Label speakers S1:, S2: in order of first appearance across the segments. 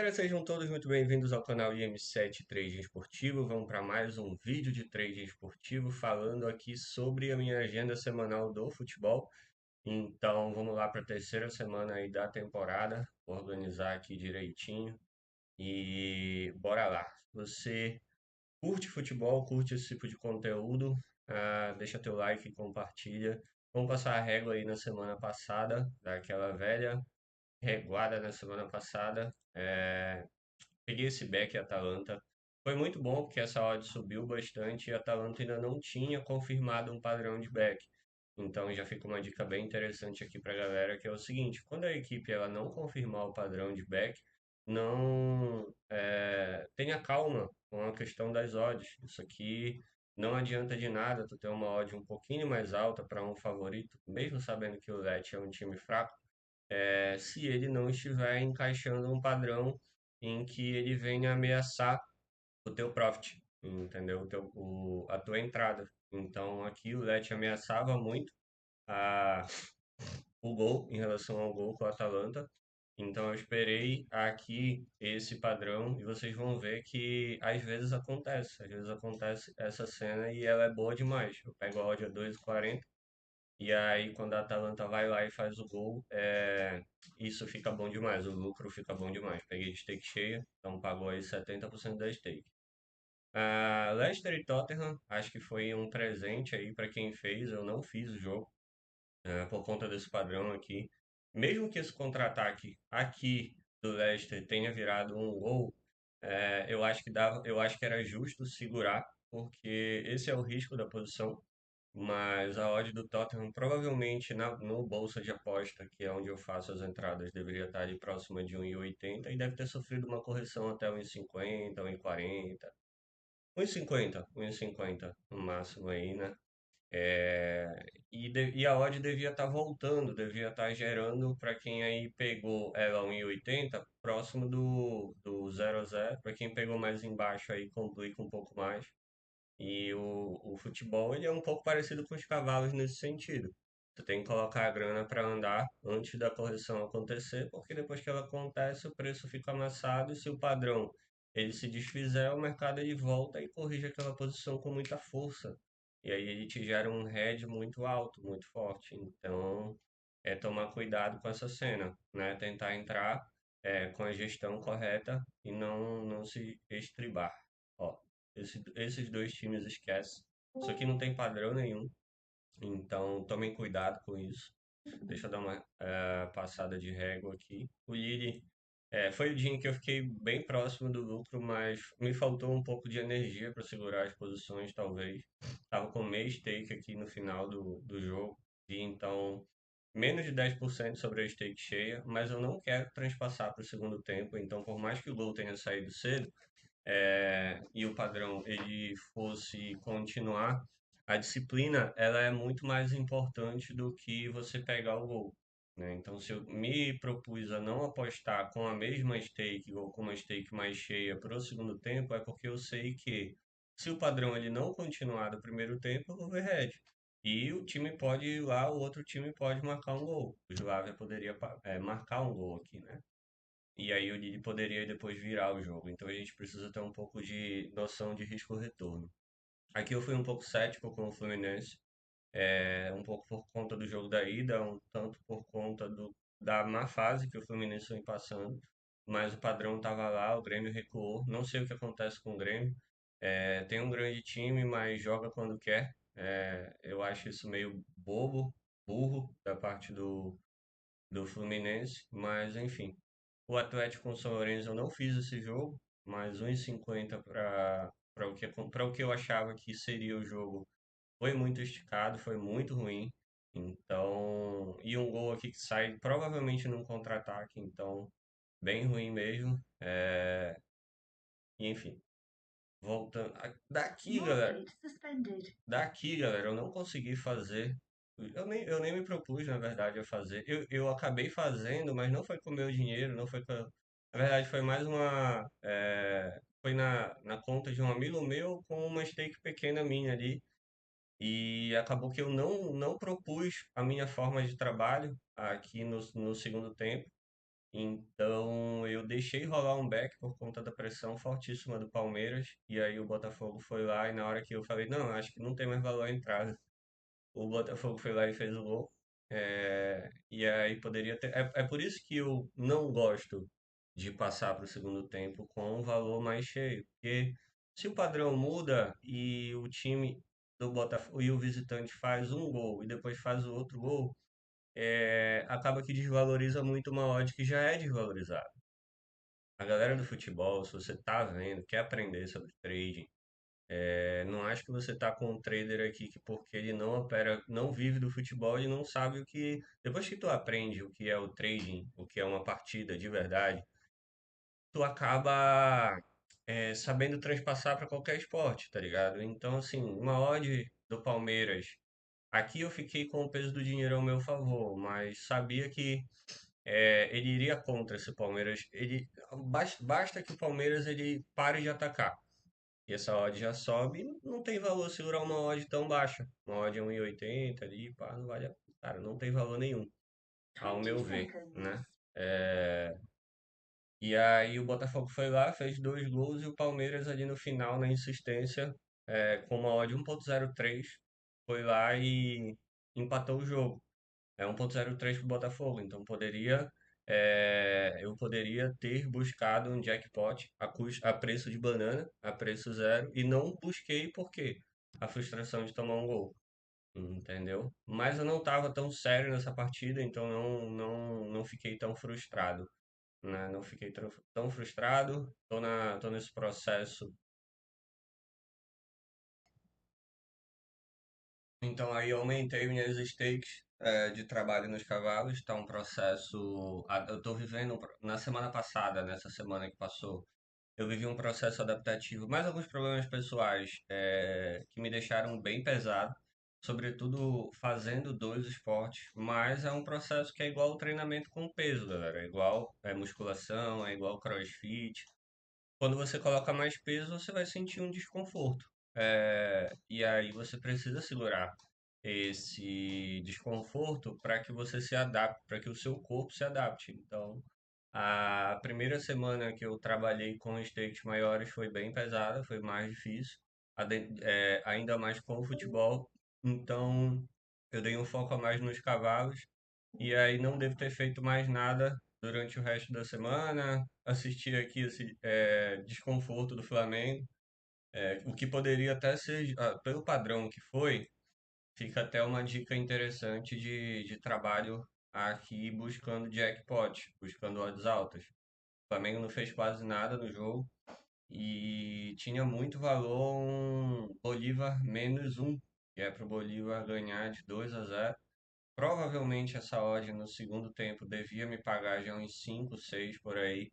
S1: Galera, sejam todos muito bem-vindos ao canal IM7 Trading Esportivo. Vamos para mais um vídeo de trading esportivo falando aqui sobre a minha agenda semanal do futebol. Então, vamos lá para a terceira semana aí da temporada. Vou organizar aqui direitinho e bora lá. Se você curte futebol, curte esse tipo de conteúdo, deixa teu like e compartilha. Vamos passar a régua aí na semana passada, daquela velha reguada na semana passada. Peguei esse back Atalanta. Foi muito bom porque essa odd subiu bastante e a Atalanta ainda não tinha confirmado um padrão de back. Então já fica uma dica bem interessante aqui para a galera, que é o seguinte: quando a equipe ela não confirmar o padrão de back, não tenha calma com a questão das odds. Isso aqui não adianta de nada tu ter uma odd um pouquinho mais alta para um favorito, mesmo sabendo que o Lecce é um time fraco, se ele não estiver encaixando um padrão em que ele venha ameaçar o teu profit, entendeu? A tua entrada. Então aqui o Lecce ameaçava muito a, o gol em relação ao gol com o Atalanta. Então eu esperei aqui esse padrão e vocês vão ver que às vezes acontece essa cena e ela é boa demais. Eu pego a odd a 2,40 e aí, quando a Atalanta vai lá e faz o gol, isso fica bom demais, o lucro fica bom demais. Peguei de stake cheia, então pagou aí 70% da stake. Leicester e Tottenham, acho que foi um presente aí para quem fez, eu não fiz o jogo, por conta desse padrão aqui. Mesmo que esse contra-ataque aqui do Leicester tenha virado um gol, eu acho que era justo segurar, porque esse é o risco da posição. Mas a odd do Tottenham provavelmente no bolsa de aposta, que é onde eu faço as entradas, deveria estar ali próxima de 1,80 e deve ter sofrido uma correção até 1,50, 1,40. 1,50, 1,50 no máximo aí, né? E a odd devia estar voltando, devia estar gerando para quem aí pegou ela 1,80, próximo do 0 a 0. Para quem pegou mais embaixo aí, complica um pouco mais. E o futebol ele é um pouco parecido com os cavalos nesse sentido. Tu tem que colocar a grana para andar antes da correção acontecer, porque depois que ela acontece, o preço fica amassado e se o padrão ele se desfizer, o mercado ele volta e corrige aquela posição com muita força. E aí ele te gera um head muito alto, muito forte. Então, é tomar cuidado com essa cena, né? Tentar entrar com a gestão correta e não se estribar. Ó, esses dois times esquece. Isso aqui não tem padrão nenhum, então tomem cuidado com isso. Deixa eu dar uma passada de régua aqui. O Lille foi o dia em que eu fiquei bem próximo do lucro, mas me faltou um pouco de energia para segurar as posições, talvez. Tava com meio stake aqui no final do jogo, e então menos de 10% sobre a stake cheia, mas eu não quero transpassar para o segundo tempo, então por mais que o gol tenha saído cedo, e o padrão ele fosse continuar, a disciplina ela é muito mais importante do que você pegar o gol, né? Então, se eu me propus a não apostar com a mesma stake ou com uma stake mais cheia para o segundo tempo, é porque eu sei que se o padrão ele não continuar do primeiro tempo, eu vou ver red. E o time pode ir lá, o outro time pode marcar um gol. O Slavia poderia marcar um gol aqui, né? E aí o Lille poderia depois virar o jogo. Então a gente precisa ter um pouco de noção de risco-retorno. Aqui eu fui um pouco cético com o Fluminense, um pouco por conta do jogo da ida, um tanto por conta da má fase que o Fluminense vem passando. Mas o padrão estava lá, o Grêmio recuou. Não sei o que acontece com o Grêmio. Tem um grande time, mas joga quando quer. Eu acho isso meio bobo, burro da parte do Fluminense, mas enfim. O Atlético com o São Lourenço eu não fiz esse jogo, mas 1,50 para o que eu achava que seria o jogo foi muito esticado, foi muito ruim. Então, e um gol aqui que sai provavelmente num contra-ataque, então bem ruim mesmo. E enfim, voltando daqui, galera. Daqui, galera, eu não consegui fazer. Eu nem me propus, na verdade, a fazer. Eu acabei fazendo, mas não foi com o meu dinheiro, não foi com. Na verdade, foi mais uma. Foi na conta de um amigo meu com uma stake pequena minha ali. E acabou que eu não propus a minha forma de trabalho aqui no segundo tempo. Então eu deixei rolar um back por conta da pressão fortíssima do Palmeiras. E aí o Botafogo foi lá e na hora que eu falei, não, acho que não tem mais valor a entrada. O Botafogo foi lá e fez o gol. E aí poderia ter. É por isso que eu não gosto de passar para o segundo tempo com um valor mais cheio. Porque se o padrão muda e o time do Botafogo e o visitante faz um gol e depois faz o outro gol, acaba que desvaloriza muito uma odd que já é desvalorizada. A galera do futebol, se você tá vendo, quer aprender sobre trading, não acho que você tá com um trader aqui que porque ele não opera, não vive do futebol, ele não sabe o que. Depois que tu aprende o que é o trading, o que é uma partida de verdade, tu acaba sabendo transpassar para qualquer esporte, tá ligado? Então, assim, uma odd do Palmeiras. Aqui eu fiquei com o peso do dinheiro ao meu favor, mas sabia que ele iria contra esse Palmeiras. Basta que o Palmeiras ele pare de atacar. E essa odd já sobe, não tem valor segurar uma odd tão baixa. Uma odd 1,80 ali, pá, não vale cara, não tem valor nenhum, ao meu ver, né? É, E aí o Botafogo foi lá, fez dois gols e o Palmeiras ali no final, na insistência, com uma odd 1,03, foi lá e empatou o jogo. É 1,03 para o Botafogo, então eu poderia ter buscado um jackpot a preço de banana, a preço zero, e não busquei porque a frustração de tomar um gol, entendeu? Mas eu não estava tão sério nessa partida, então não fiquei tão frustrado, né? Não fiquei tão frustrado, tô nesse processo. Então aí eu aumentei minhas stakes de trabalho nos cavalos, está um processo. Eu estou vivendo na semana passada, nessa semana que passou, eu vivi um processo adaptativo, mais alguns problemas pessoais que me deixaram bem pesado, sobretudo fazendo dois esportes, mas é um processo que é igual o treinamento com peso, galera, é igual musculação, é igual CrossFit. Quando você coloca mais peso, você vai sentir um desconforto. E aí você precisa segurar esse desconforto para que você se adapte, para que o seu corpo se adapte. Então, a primeira semana que eu trabalhei com stakes maiores foi bem pesada, foi mais difícil, ainda mais com o futebol. Então, eu dei um foco a mais nos cavalos e aí não devo ter feito mais nada durante o resto da semana. Assisti aqui esse desconforto do Flamengo, o que poderia até ser, pelo padrão que foi, fica até uma dica interessante de trabalho aqui buscando jackpot, buscando odds altas. O Flamengo não fez quase nada no jogo e tinha muito valor um Bolívar -1, que é para o Bolívar ganhar de 2-0. Provavelmente essa odd no segundo tempo devia me pagar já uns 5, 6 por aí.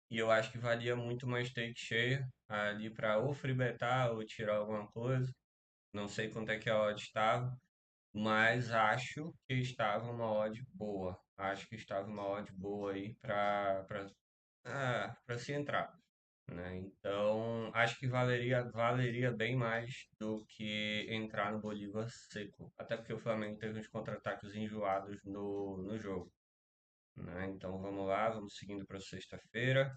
S1: E eu acho que valia muito mais take cheia ali para ou free betar ou tirar alguma coisa. Não sei quanto é que a odd estava, mas acho que estava uma odd boa. Acho que estava uma odd boa aí para se entrar, né? Então, acho que valeria bem mais do que entrar no Bolívar seco. Até porque o Flamengo teve uns contra-ataques enjoados no jogo, né? Então, vamos lá, vamos seguindo para sexta-feira.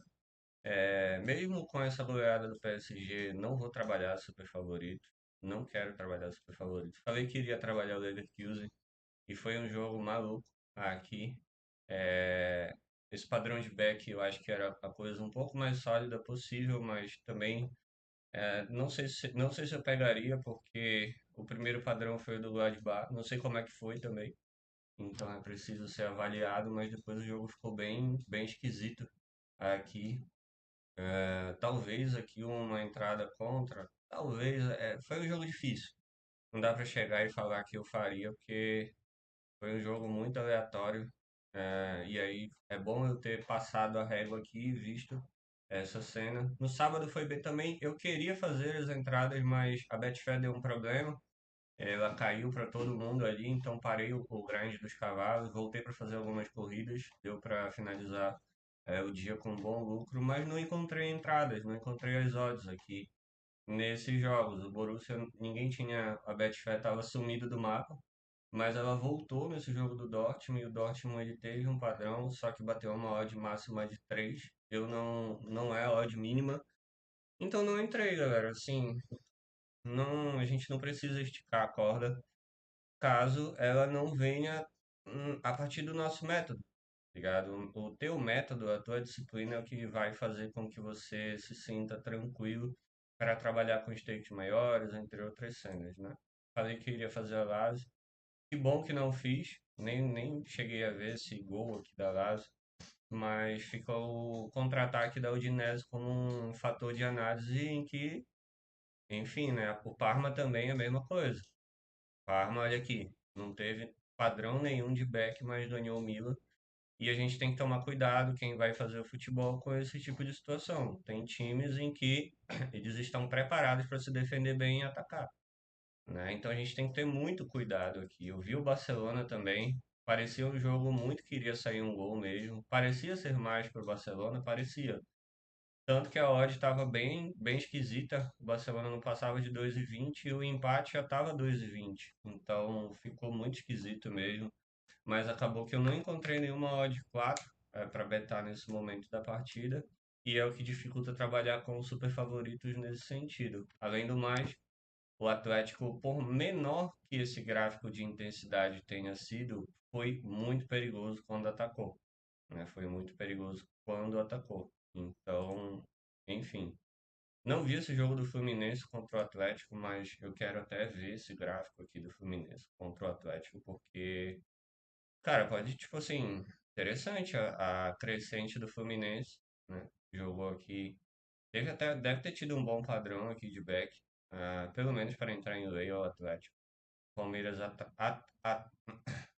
S1: Mesmo com essa goleada do PSG, não vou trabalhar super favorito. Não quero trabalhar super favorito. Falei que iria trabalhar o Leverkusen e foi um jogo maluco aqui. É, Esse padrão de back eu acho que era a coisa um pouco mais sólida possível, mas também não sei se eu pegaria, porque o primeiro padrão foi o do Gladbach, não sei como é que foi também, então é preciso ser avaliado, mas depois o jogo ficou bem esquisito aqui. Talvez aqui uma entrada contra, talvez, foi um jogo difícil. Não dá para chegar e falar que eu faria, porque foi um jogo muito aleatório. E aí é bom eu ter passado a régua aqui e visto essa cena. No sábado foi bem também. Eu queria fazer as entradas, mas a Betfair deu um problema. Ela caiu para todo mundo ali, então parei o grind dos cavalos, voltei para fazer algumas corridas, deu para finalizar o dia com um bom lucro, mas não encontrei entradas, não encontrei as odds aqui nesses jogos. O Borussia, ninguém tinha, a Betfair estava sumido do mapa. mas ela voltou nesse jogo do Dortmund e o Dortmund ele teve um padrão, só que bateu uma odd máxima de 3. Eu não é a odd mínima, então não entrei, galera. Assim, não, a gente não precisa esticar a corda caso ela não venha a partir do nosso método, tá ligado? O teu método, a tua disciplina é o que vai fazer com que você se sinta tranquilo para trabalhar com stakes maiores, entre outras cenas, né? Falei que iria fazer a base. Que bom que não fiz, nem cheguei a ver esse gol aqui da Lazio, mas fica o contra-ataque da Udinese como um fator de análise em que, enfim, né? O Parma também é a mesma coisa. Parma, olha aqui, não teve padrão nenhum de back, mas ganhou o Milan. E a gente tem que tomar cuidado quem vai fazer o futebol com esse tipo de situação. Tem times em que eles estão preparados para se defender bem e atacar, né? Então a gente tem que ter muito cuidado aqui. Eu vi o Barcelona também, parecia um jogo muito que iria sair um gol mesmo. Parecia ser mais para o Barcelona, parecia. Tanto que a odd estava bem esquisita. O Barcelona não passava de 2,20 e o empate já estava 2,20. Então ficou muito esquisito mesmo. Mas acabou que eu não encontrei nenhuma odd 4 para betar nesse momento da partida. E é o que dificulta trabalhar com os super favoritos nesse sentido. Além do mais, o Atlético, por menor que esse gráfico de intensidade tenha sido, foi muito perigoso quando atacou, né? Foi muito perigoso quando atacou. Então, enfim, não vi esse jogo do Fluminense contra o Atlético, mas eu quero até ver esse gráfico aqui do Fluminense contra o Atlético, porque, cara, pode, tipo assim, interessante a crescente do Fluminense, né? Jogou aqui, teve até, deve ter tido um bom padrão aqui de back, pelo menos para entrar em lei ao Atlético. Palmeiras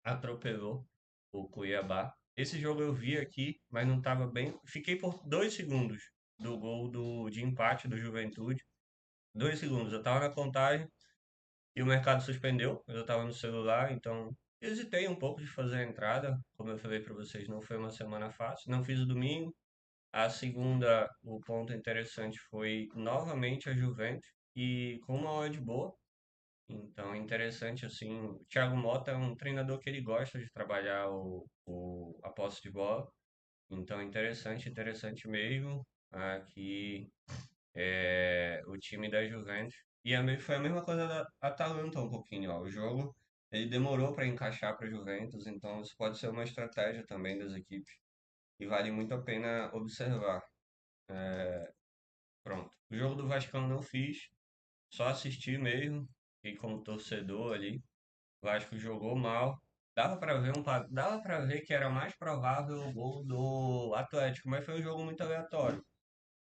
S1: atropelou o Cuiabá. Esse jogo eu vi aqui, mas não estava bem. Fiquei por 2 segundos do gol de empate do Juventude. 2 segundos. Eu estava na contagem e o mercado suspendeu. Eu estava no celular, então hesitei um pouco de fazer a entrada. Como eu falei para vocês, não foi uma semana fácil. Não fiz o domingo. A segunda, o ponto interessante foi novamente a Juventus e com uma odd boa. Então, é interessante assim. O Thiago Motta é um treinador que ele gosta de trabalhar a posse de bola. Então, interessante mesmo. Aqui o time da Juventus. E foi a mesma coisa da Atalanta um pouquinho, ó. O jogo ele demorou para encaixar para a Juventus, então isso pode ser uma estratégia também das equipes. E vale muito a pena observar. Pronto. O jogo do Vascão não fiz, só assisti mesmo. E como torcedor ali. O Vasco jogou mal. Dava para ver que era mais provável o gol do Atlético, mas foi um jogo muito aleatório.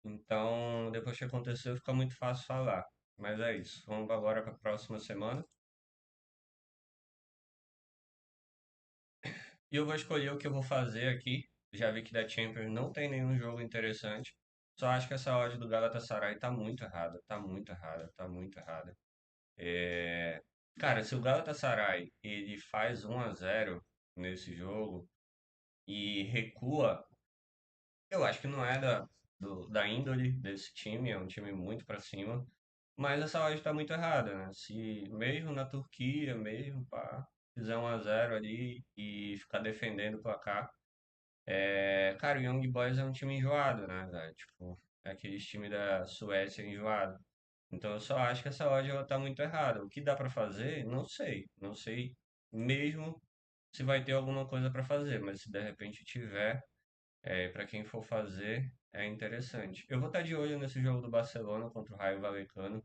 S1: Então, depois que aconteceu, fica muito fácil falar. Mas é isso. Vamos agora para a próxima semana. E eu vou escolher o que eu vou fazer aqui. Já vi que da Champions não tem nenhum jogo interessante. Só acho que essa odd do Galatasaray tá muito errada, tá muito errada, tá muito errada. É, Cara, se o Galatasaray ele faz 1-0 nesse jogo e recua, eu acho que não é da índole desse time, é um time muito pra cima, mas essa odd tá muito errada, né? Se mesmo na Turquia, mesmo, pá, fizer 1-0 ali e ficar defendendo o placar, cara, o Young Boys é um time enjoado, né, velho? Tipo, é aqueles time da Suécia enjoado. Então eu só acho que essa odd ela tá muito errada. O que dá pra fazer? Não sei. Não sei mesmo se vai ter alguma coisa pra fazer, mas se de repente tiver, para quem for fazer, é interessante. Eu vou estar de olho nesse jogo do Barcelona contra o Raio Vallecano.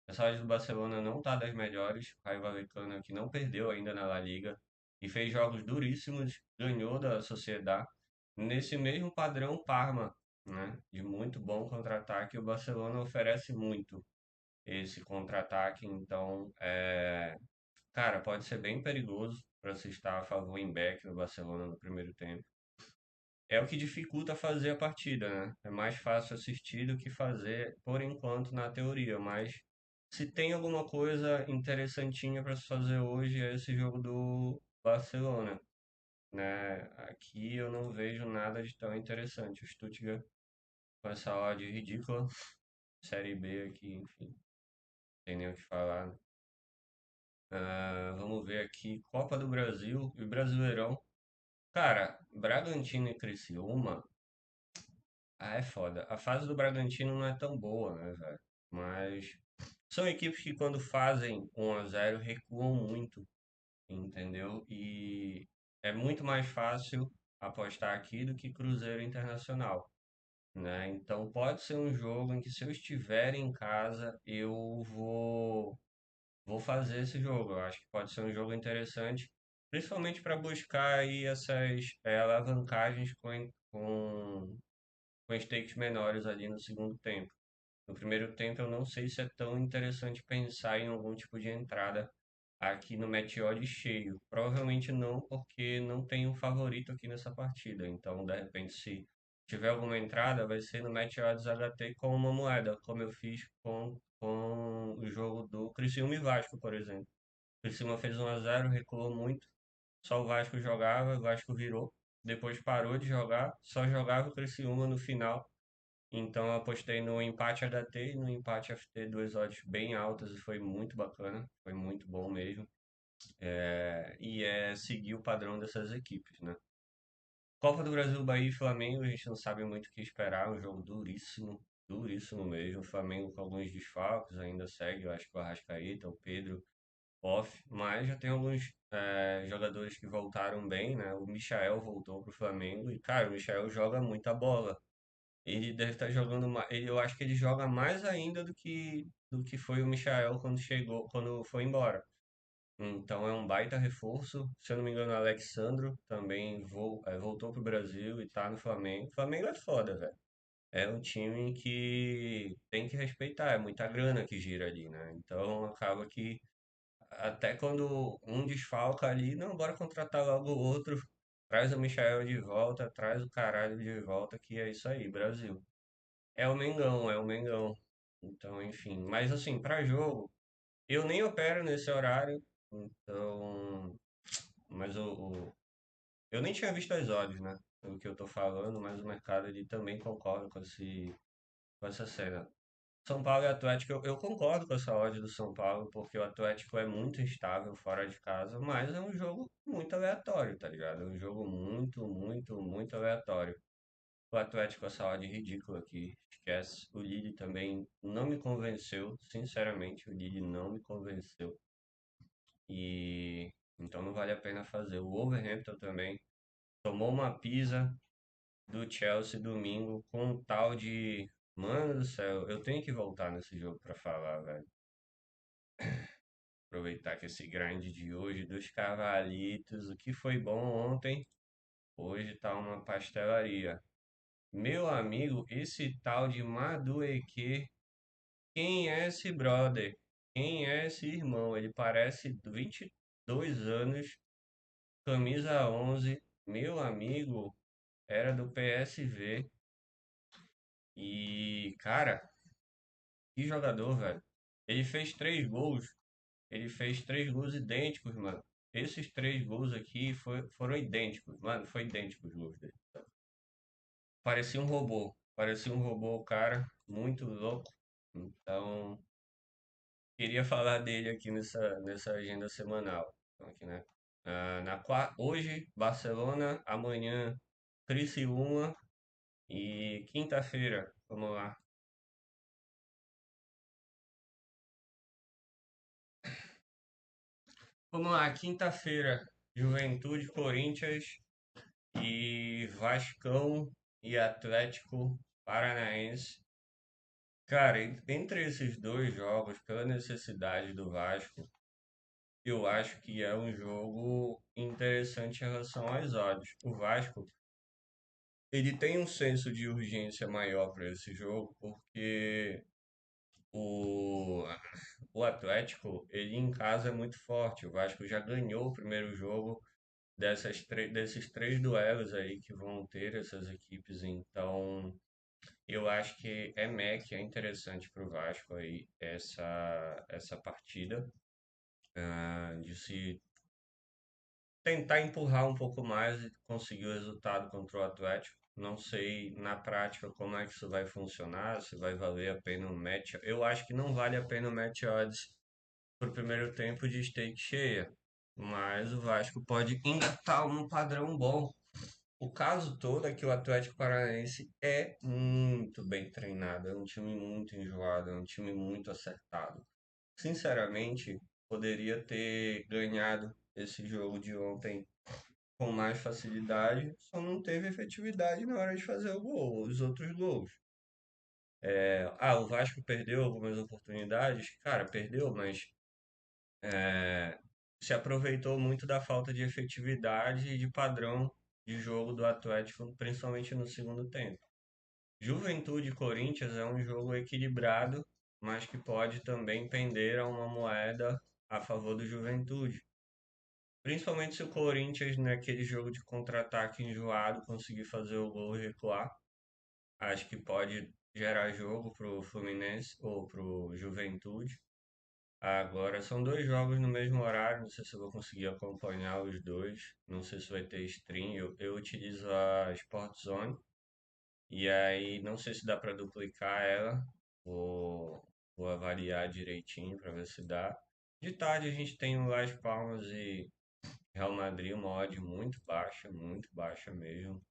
S1: Essa odd do Barcelona não tá das melhores. O Raio Vallecano é que não perdeu ainda na La Liga e fez jogos duríssimos, ganhou da Sociedad. Nesse mesmo padrão Parma, né? De muito bom contra-ataque, o Barcelona oferece muito esse contra-ataque, então, cara, pode ser bem perigoso para se estar a favor em back no Barcelona no primeiro tempo. É o que dificulta fazer a partida, né? É mais fácil assistir do que fazer, por enquanto, na teoria, mas se tem alguma coisa interessantinha para se fazer hoje é esse jogo do Barcelona, né? Aqui eu não vejo nada de tão interessante. O Stuttgart com essa odd ridícula, Série B aqui, enfim, tem nem o que falar, né? Vamos ver aqui, Copa do Brasil e Brasileirão. Cara, Bragantino e Criciúma, é foda. A fase do Bragantino não é tão boa, né, velho? Mas são equipes que quando fazem 1-0 recuam muito, entendeu? E é muito mais fácil apostar aqui do que Cruzeiro Internacional, né? Então pode ser um jogo em que se eu estiver em casa, eu vou fazer esse jogo. Eu acho que pode ser um jogo interessante, principalmente para buscar aí essas alavancagens com stakes menores ali no segundo tempo. No primeiro tempo, eu não sei se é tão interessante pensar em algum tipo de entrada aqui no match odd cheio. Provavelmente não, porque não tem um favorito aqui nessa partida. Então, de repente, se tiver alguma entrada, vai ser no match odds HT com uma moeda, como eu fiz com o jogo do Criciúma e Vasco, por exemplo. O Criciúma fez 1-0, recuou muito, só o Vasco jogava, o Vasco virou. Depois parou de jogar, só jogava o Criciúma no final, então eu apostei no empate HT e no empate FT, duas odds bem altas e foi muito bacana, foi muito bom mesmo. E é seguir o padrão dessas equipes, né? Copa do Brasil, Bahia e Flamengo, a gente não sabe muito o que esperar, é um jogo duríssimo, duríssimo mesmo. O Flamengo com alguns desfalques ainda segue, eu acho que o Arrascaeta, o Pedro, off, mas já tem alguns jogadores que voltaram bem, né? O Michael voltou pro Flamengo e, cara, o Michael joga muita bola. Ele deve estar jogando mais. Eu acho que ele joga mais ainda do que foi o Michael quando chegou, quando foi embora. Então é um baita reforço. Se eu não me engano, o Alexandro também voltou pro Brasil e tá no Flamengo. O Flamengo é foda, velho. É um time que tem que respeitar, é muita grana que gira ali, né? Então acaba que até quando um desfalca ali, não, bora contratar logo o outro. Traz o Michael de volta, traz o caralho de volta, que é isso aí, Brasil. É o Mengão, é o Mengão. Então, enfim. Mas assim, para jogo, eu nem opero nesse horário. Então. Mas eu nem tinha visto as odds, né? O que eu tô falando, mas o mercado ele também concorda com essa cena. São Paulo e Atlético, eu concordo com essa odd do São Paulo, porque o Atlético é muito instável fora de casa, mas é um jogo muito aleatório, tá ligado? É um jogo muito, muito, muito aleatório. O Atlético, essa odd ridícula aqui, esquece. O Lille também não me convenceu, sinceramente, o Lille não me convenceu. E então não vale a pena fazer. O Wolverhampton também tomou uma pisa do Chelsea domingo com um tal de. Mano do céu, eu tenho que voltar nesse jogo pra falar, velho. Aproveitar que esse grind de hoje dos cavalitos, o que foi bom ontem, hoje tá uma pastelaria. Meu amigo, esse tal de Madueke, quem é esse brother? Quem é esse irmão? Ele parece 22 anos, camisa 11, meu amigo, era do PSV e, cara, que jogador, velho. Ele fez três gols idênticos, mano. Esses três gols aqui foram idênticos, mano, foi idêntico os gols dele. Parecia um robô, cara, muito louco. Então, queria falar dele aqui nessa agenda semanal. Então, aqui, né? Hoje, Barcelona, amanhã, Criciúma e quinta-feira, vamos lá. Vamos lá, quinta-feira, Juventude, Corinthians e Vascão e Atlético Paranaense. Cara, entre esses dois jogos, pela necessidade do Vasco, eu acho que é um jogo interessante em relação às odds. O Vasco, ele tem um senso de urgência maior para esse jogo, porque o, o Atlético, ele em casa é muito forte. O Vasco já ganhou o primeiro jogo desses três duelos aí que vão ter essas equipes. Então, eu acho que é interessante para o Vasco aí essa partida, de se tentar empurrar um pouco mais e conseguir o resultado contra o Atlético. Não sei na prática como é que isso vai funcionar, se vai valer a pena um match. Eu acho que não vale a pena o match odds pro primeiro tempo de stake cheia. Mas o Vasco pode engatar um padrão bom. O caso todo é que o Atlético Paranaense é muito bem treinado, é um time muito enjoado, é um time muito acertado. Sinceramente, poderia ter ganhado esse jogo de ontem com mais facilidade, só não teve efetividade na hora de fazer o gol, os outros gols. O Vasco perdeu algumas oportunidades, cara, perdeu, mas é, se aproveitou muito da falta de efetividade e de padrão de jogo do Atlético, principalmente no segundo tempo. Juventude e Corinthians é um jogo equilibrado, mas que pode também pender a uma moeda a favor do Juventude. Principalmente se o Corinthians, naquele jogo de contra-ataque enjoado, conseguir fazer o gol e recuar. Acho que pode gerar jogo pro Fluminense ou pro Juventude. Agora são dois jogos no mesmo horário, não sei se eu vou conseguir acompanhar os dois. Não sei se vai ter stream. Eu utilizo a Sport Zone e aí não sei se dá para duplicar ela. Vou, vou avaliar direitinho para ver se dá. De tarde a gente tem o Las Palmas e Real Madrid, uma odd muito baixa mesmo.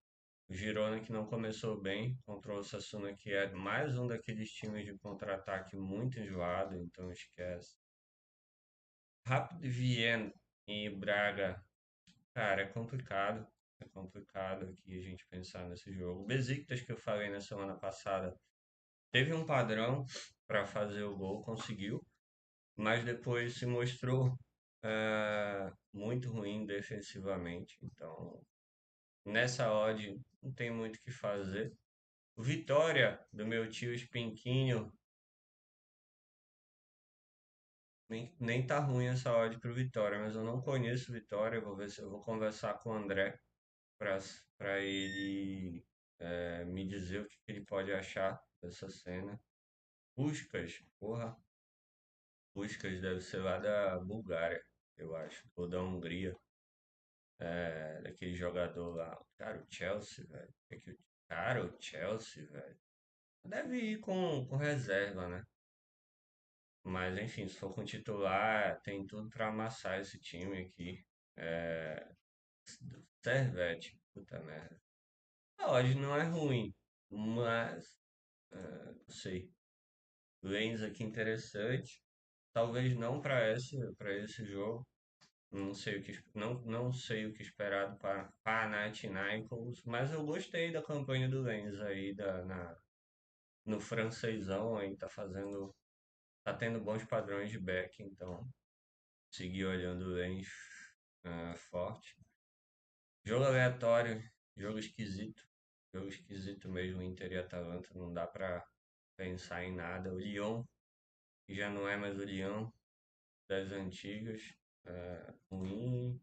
S1: O Girona que não começou bem contra o Osasuna, que é mais um daqueles times de contra-ataque muito enjoado, então esquece. Rapid Viena e Braga, cara, é complicado. É complicado aqui a gente pensar nesse jogo. O Besiktas que eu falei na semana passada teve um padrão para fazer o gol, conseguiu, mas depois se mostrou muito ruim defensivamente. Então, nessa odd não tem muito o que fazer. O Vitória, do meu tio Espinquinho, nem tá ruim essa odd pro Vitória, mas eu não conheço o Vitória. Vou ver se eu vou conversar com o André para ele me dizer o que que ele pode achar dessa cena. Puskás, porra, Puskás deve ser lá da Bulgária, eu acho, ou da Hungria, daquele jogador lá. Cara, o Chelsea, velho. Cara, o Chelsea, velho. Deve ir com reserva, né? Mas enfim, se for com titular, tem tudo pra amassar esse time aqui. É... Servete, puta merda. A odd não é ruim, mas não sei. Lens aqui interessante. Talvez não para esse jogo. Não sei o que esperar do Panathinaikos, mas eu gostei da campanha do Lens aí no francesão aí tá tendo bons padrões de back, então seguir olhando o Lens forte. Jogo aleatório, jogo esquisito. Jogo esquisito mesmo, Inter e Atalanta, não dá pra pensar em nada. O Lyon, que já não é mais o Lyon das antigas, ruim.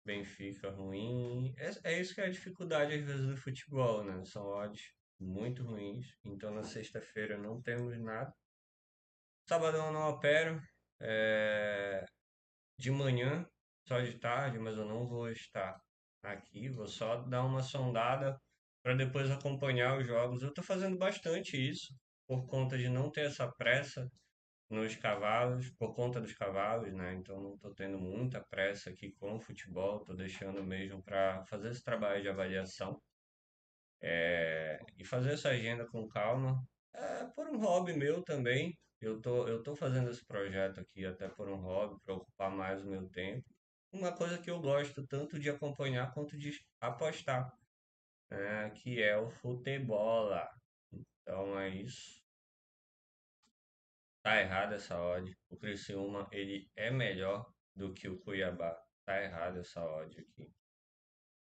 S1: Benfica ruim. É isso que é a dificuldade às vezes do futebol, né? São odds muito ruins. Então na sexta-feira não temos nada. Sabadão eu não opero. É, de manhã, só de tarde, mas eu não vou estar aqui. Vou só dar uma sondada para depois acompanhar os jogos. Eu estou fazendo bastante isso por conta de não ter essa pressa nos cavalos, por conta dos cavalos, né? Então não estou tendo muita pressa aqui com o futebol, estou deixando mesmo para fazer esse trabalho de avaliação e fazer essa agenda com calma. Por um hobby meu também. Eu tô fazendo esse projeto aqui até por um hobby, para ocupar mais o meu tempo. Uma coisa que eu gosto tanto de acompanhar quanto de apostar, que é o futebol. Então é isso. Tá errado essa odd. O Criciúma, ele é melhor do que o Cuiabá. Tá errado essa odd aqui.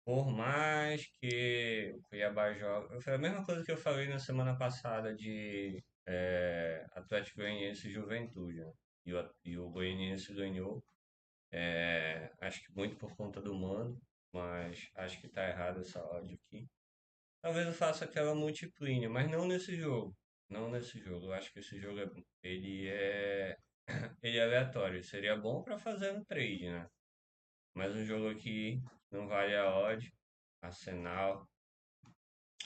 S1: Por mais que o Cuiabá joga. Foi a mesma coisa que eu falei na semana passada de Atlético Goianiense e Juventude, né? E o Goianiense ganhou. Acho que muito por conta do mano, mas acho que tá errado essa odd aqui. Talvez eu faça aquela multiplinha, mas não nesse jogo. Não nesse jogo. Eu acho que esse jogo ele é aleatório. Seria bom para fazer um trade, né? Mas um jogo aqui não vale a odd. Arsenal,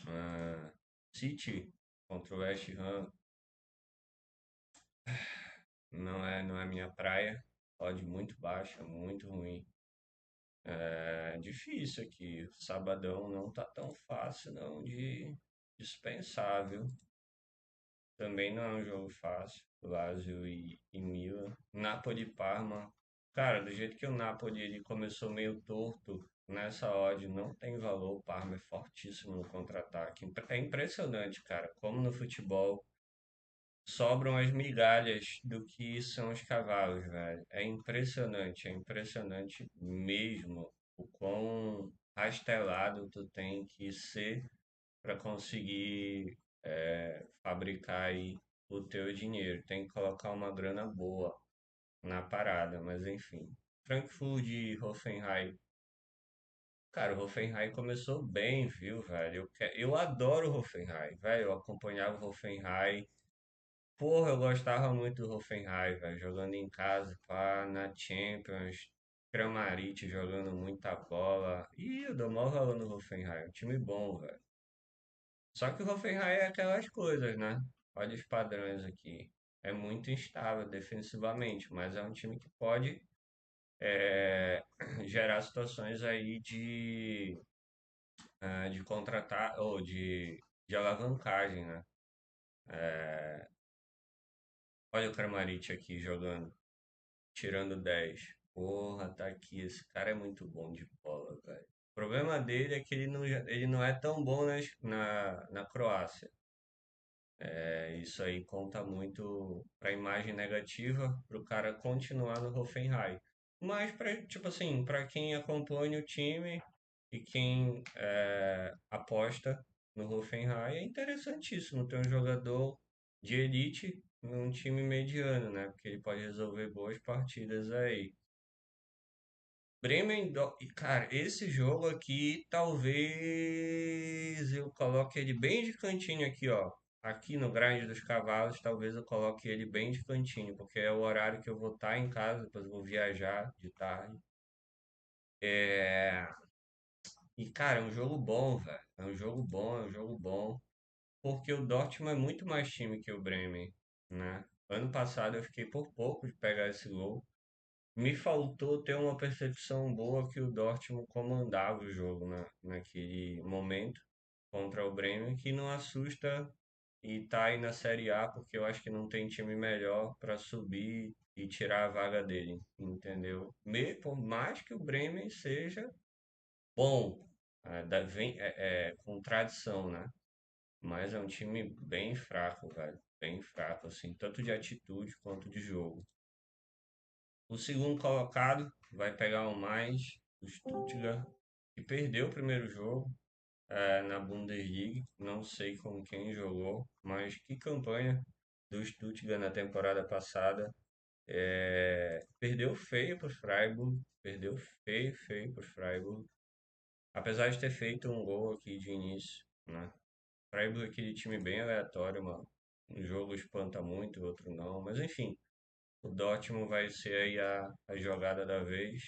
S1: ah, City contra o West Ham. não é minha praia. Odd muito baixa, muito ruim. É difícil aqui. Sabadão não tá tão fácil não de dispensar, viu? Também não é um jogo fácil. Lazio e Milan. Napoli e Parma. Cara, do jeito que o Napoli ele começou meio torto, nessa odd não tem valor. O Parma é fortíssimo no contra-ataque. É impressionante, cara, como no futebol sobram as migalhas do que são os cavalos, velho. É impressionante mesmo o quão rastelado tu tem que ser para conseguir fabricar aí o teu dinheiro. Tem que colocar uma grana boa na parada, mas enfim. Frankfurt e Hoffenheim. Cara, o Hoffenheim começou bem, viu, velho? Eu adoro o Hoffenheim, velho. Eu acompanhava o Hoffenheim. Porra, eu gostava muito do Hoffenheim, velho. Jogando em casa, pá, na Champions. Kramaric jogando muita bola. Ih, eu dou maior valor no Hoffenheim. Um time bom, velho. Só que o Hoffenheim é aquelas coisas, né? Olha os padrões aqui. É muito instável defensivamente, mas é um time que pode gerar situações aí de contratar ou de alavancagem, né? Olha o Kramaric aqui jogando, tirando 10. Porra, tá aqui. Esse cara é muito bom de bola, velho. O problema dele é que ele não é tão bom na Croácia. Isso aí conta muito para a imagem negativa para o cara continuar no Hoffenheim. Mas para tipo assim, para quem acompanha o time e quem aposta no Hoffenheim é interessantíssimo ter um jogador de elite num time mediano, né? Porque ele pode resolver boas partidas aí. E, cara, esse jogo aqui, talvez eu coloque ele bem de cantinho aqui, ó. Aqui no Grande dos Cavalos, talvez eu coloque ele bem de cantinho, porque é o horário que eu vou estar em casa, depois eu vou viajar de tarde. É... E, cara, é um jogo bom, velho. É um jogo bom, é um jogo bom. Porque o Dortmund é muito mais time que o Bremen, né? Ano passado eu fiquei por pouco de pegar esse gol. Me faltou ter uma percepção boa que o Dortmund comandava o jogo naquele momento contra o Bremen, que não assusta e tá aí na Série A, porque eu acho que não tem time melhor para subir e tirar a vaga dele, entendeu? Por mais que o Bremen seja bom, com tradição, né? Mas é um time bem fraco, velho. Bem fraco, assim, tanto de atitude quanto de jogo. O segundo colocado vai pegar o mais, o Stuttgart, que perdeu o primeiro jogo na Bundesliga. Não sei com quem jogou, mas que campanha do Stuttgart na temporada passada. Perdeu feio para o Freiburg, perdeu feio, feio para o Freiburg. Apesar de ter feito um gol aqui de início, né? Freiburg é aquele time bem aleatório, mano. Um jogo espanta muito, o outro não. Mas enfim, o Dortmund vai ser aí a jogada da vez.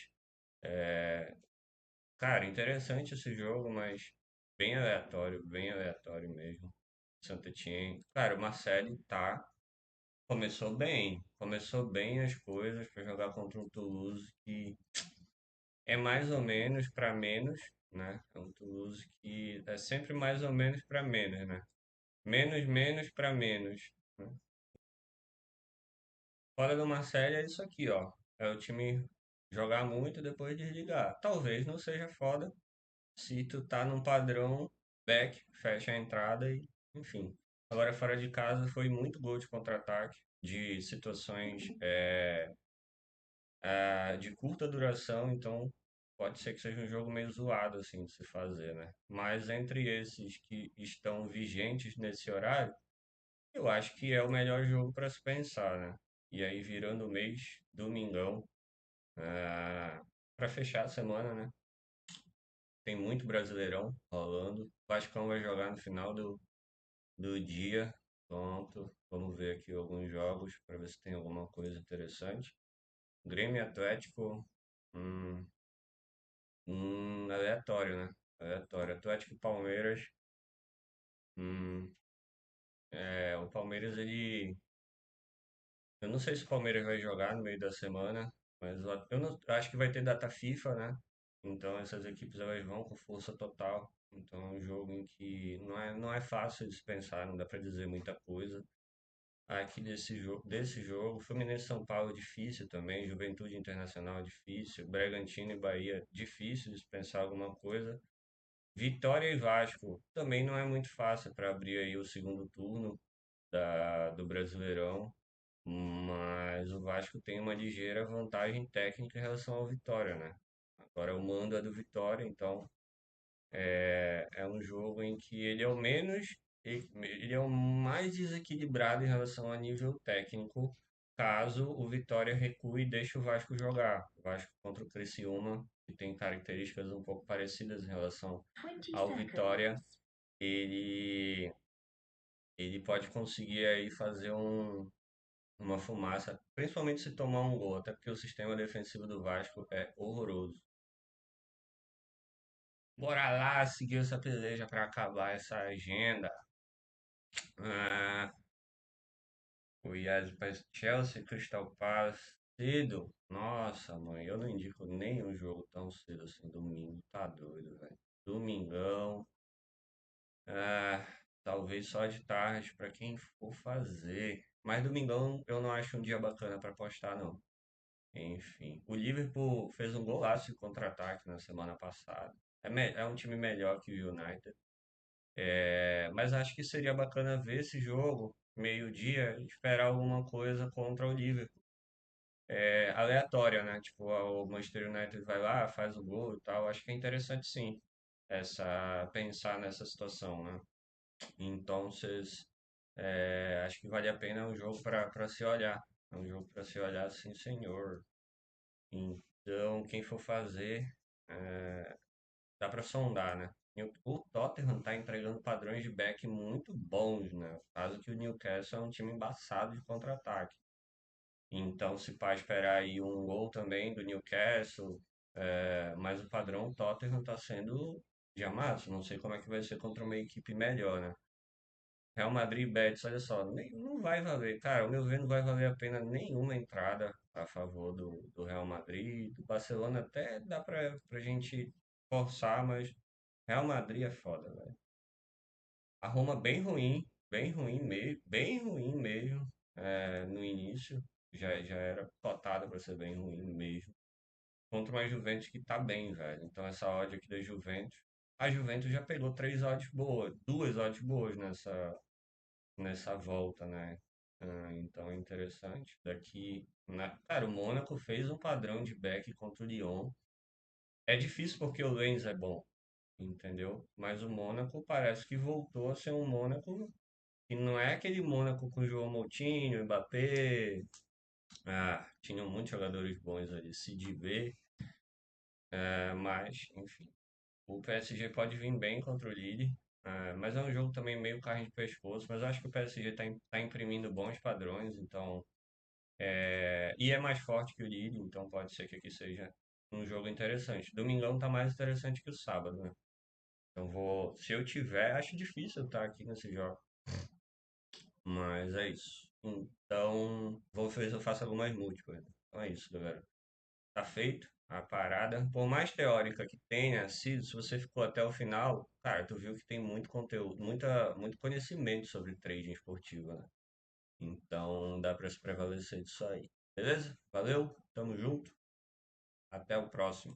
S1: Cara, interessante esse jogo, mas bem aleatório mesmo. Saint-Étienne. Cara, o Marseille começou bem as coisas para jogar contra um Toulouse que é mais ou menos para menos, né? É um Toulouse que é sempre mais ou menos para menos, né? Menos, menos para menos, né? Fora do Marseille é isso aqui, ó. É o time jogar muito e depois desligar. Talvez não seja foda, se tu tá num padrão back, fecha a entrada e, enfim. Agora, fora de casa, foi muito gol de contra-ataque, de situações de curta duração, então pode ser que seja um jogo meio zoado, assim, de se fazer, né? Mas entre esses que estão vigentes nesse horário, eu acho que é o melhor jogo para se pensar, né? E aí, virando o mês, domingão, para fechar a semana, né? Tem muito Brasileirão rolando. O Vascão vai jogar no final do dia. Pronto. Vamos ver aqui alguns jogos para ver se tem alguma coisa interessante. Grêmio e Atlético. Hum, aleatório, né? Aleatório. Atlético e Palmeiras. Hum, o Palmeiras Eu não sei se o Palmeiras vai jogar no meio da semana, mas eu não, eu acho que vai ter data FIFA, né? Então essas equipes elas vão com força total. Então é um jogo em que não é fácil de se pensar, não dá para dizer muita coisa. Aqui desse jogo, Fluminense e São Paulo é difícil também, Juventude Internacional é difícil, Bragantino e Bahia difícil de se pensar alguma coisa. Vitória e Vasco também não é muito fácil para abrir aí o segundo turno do Brasileirão, mas o Vasco tem uma ligeira vantagem técnica em relação ao Vitória, né? Agora o mando é do Vitória, então é um jogo em que ele é o mais desequilibrado em relação a nível técnico, caso o Vitória recue e deixe o Vasco jogar. O Vasco contra o Criciúma, que tem características um pouco parecidas em relação
S2: 20
S1: ao Vitória,
S2: seconds.
S1: ele ele pode conseguir aí fazer uma fumaça, principalmente se tomar um gol, até porque o sistema defensivo do Vasco é horroroso. Bora lá seguir essa peleja para acabar essa agenda. Ah, Goiás para Chelsea, Crystal Palace, cedo. Nossa, mãe, eu não indico nenhum jogo tão cedo assim. Domingo, tá doido, velho. Domingão, ah, talvez só de tarde para quem for fazer. Mas domingão eu não acho um dia bacana para postar, não. Enfim, o Liverpool fez um golaço de contra-ataque na semana passada. É um time melhor que o United. Mas acho que seria bacana ver esse jogo, meio-dia, e esperar alguma coisa contra o Liverpool. Aleatória, né? Tipo, o Manchester United vai lá, faz o gol e tal. Acho que é interessante sim, pensar nessa situação, né? Então, acho que vale a pena, é um jogo para se olhar. É um jogo para se olhar, sim, senhor. Então, quem for fazer, é, dá para sondar, né? E o Tottenham tá entregando padrões de back muito bons, né? Caso que o Newcastle é um time embaçado de contra-ataque. Então, se pá esperar aí um gol também do Newcastle, mas o padrão Tottenham tá sendo de amasso. Não sei como é que vai ser contra uma equipe melhor, né? Real Madrid e Betis, olha só, não vai valer. Cara, ao meu ver, não vai valer a pena nenhuma entrada a favor do Real Madrid. Do Barcelona até dá pra gente forçar, mas Real Madrid é foda, velho. A Roma bem ruim mesmo, no início. Já era cotada pra ser bem ruim mesmo. Contra uma Juventus que tá bem, velho. Então essa odd aqui da Juventus. A Juventus já pegou três odds boas, duas odds boas nessa volta, né? Então é interessante. Cara, o Mônaco fez um padrão de back contra o Lyon. É difícil porque o Lens é bom, entendeu? Mas o Mônaco parece que voltou a ser um Mônaco que não é aquele Mônaco com João Moutinho, Mbappé. Tinham muitos jogadores bons ali, se de ver, mas, enfim. O PSG pode vir bem contra o Lille, mas é um jogo também meio carne de pescoço. Mas eu acho que o PSG tá imprimindo bons padrões, então. E é mais forte que o Lille, então pode ser que aqui seja um jogo interessante. Domingão tá mais interessante que o sábado, né? Então se eu tiver, acho difícil eu estar aqui nesse jogo, mas é isso. Então, vou ver se eu faço algumas múltiplas. Então é isso, galera. Tá feito a parada. Por mais teórica que tenha sido, se você ficou até o final, cara, tu viu que tem muito conteúdo, muito conhecimento sobre trading esportivo, né? Então dá pra se prevalecer disso aí. Beleza? Valeu, tamo junto. Até o próximo.